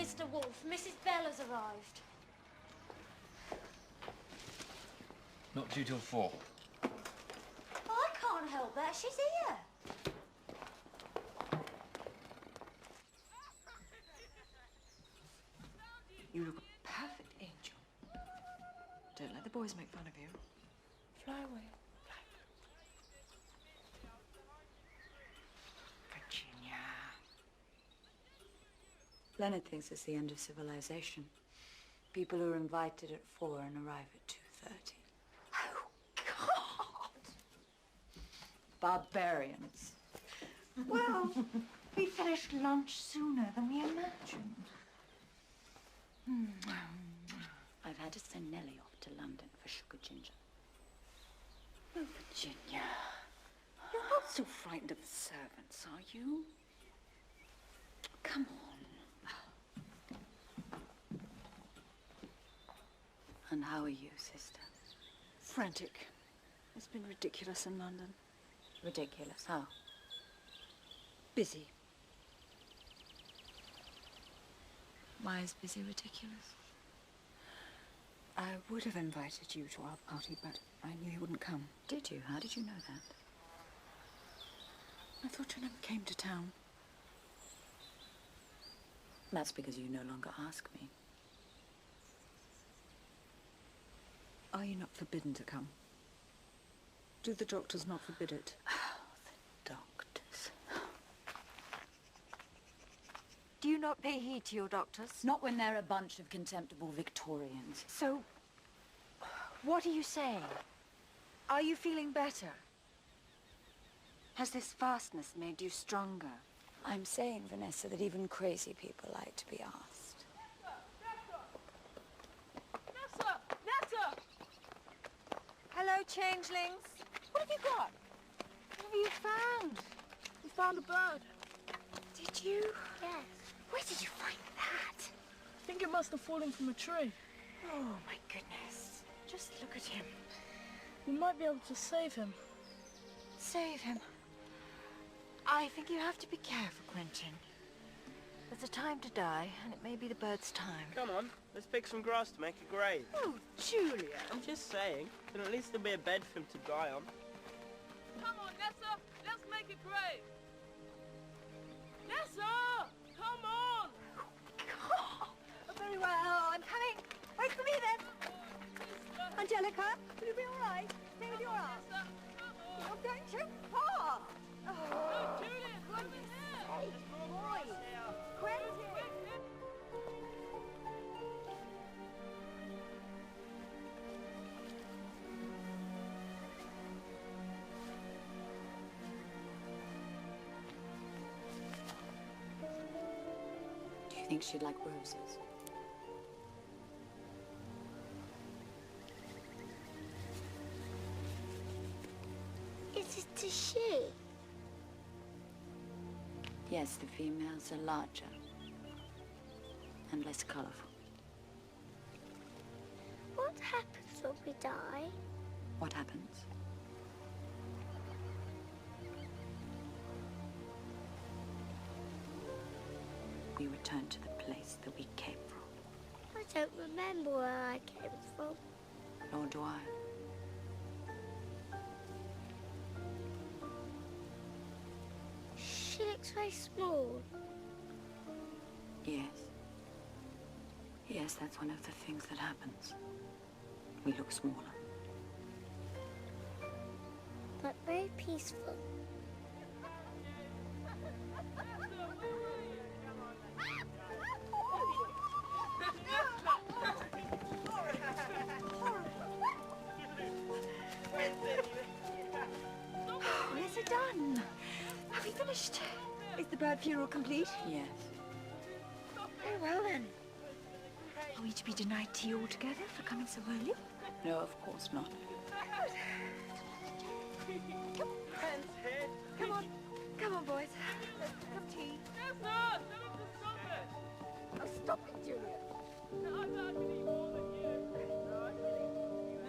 Mr. Wolfe. Mrs. Bell has arrived. Not due till 4. I can't help that. She's here. You look a perfect angel. Don't let the boys make fun of you. Fly away. Fly. Virginia. Leonard thinks it's the end of civilization. People who are invited at 4 and arrive at 2:30. Oh, God! Barbarians. Well, we finished lunch sooner than we imagined. I've had to send Nellie off to London for sugar ginger. Oh, Virginia. You're not so frightened of the servants, are you? Come on. And how are you, sister? Frantic. It's been ridiculous in London. Ridiculous. How? Busy. Why is busy ridiculous? I would have invited you to our party, but I knew you wouldn't come. Did you? How did you know that? I thought you never came to town. That's because you no longer ask me. Are you not forbidden to come? Do the doctors not forbid it? Oh, the doctors. Do you not pay heed to your doctors? Not when they're a bunch of contemptible Victorians. So, what are you saying? Are you feeling better? Has this fastness made you stronger? I'm saying, Vanessa, that even crazy people like to be asked. Nessa! Nessa! Hello, changelings. What have you got? What have you found? We found a bird. Did you? Yes. Where did you find that? I think it must have fallen from a tree. Oh, my goodness. Just look at him. We might be able to save him. Save him. I think you have to be careful, Quentin. There's a time to die, and it may be the bird's time. Come on, let's pick some grass to make a grave. Oh, Julia. I'm just saying, then at least there'll be a bed for him to die on. Come on, Nessa! Let's make a grave! Nessa! Come on! Oh, very well. I'm coming. Wait for me, then. Angelica, will you be all right? Stay with your arm. Nessa, come on! You're going too far. No, Julian, over here! Hey, boy. Quentin. Do you think she'd like roses? Is it a she? Yes, the females are larger and less colorful. What happens when we die? What happens? We return to the place that we came from. I don't remember where I came from. Nor do I. She looks very small. Yes. Yes, that's one of the things that happens. We look smaller. But very peaceful. Oh, is it done? Have we finished? Is the bird funeral complete? Yes. Very well, then. Are we to be denied tea altogether for coming so early? No, of course not. Come on. Come on, boys. Let's have tea. Nessa! Tell him to stop it! Oh, stop it, Julia. No, I can eat more than you. No, I can eat more than you.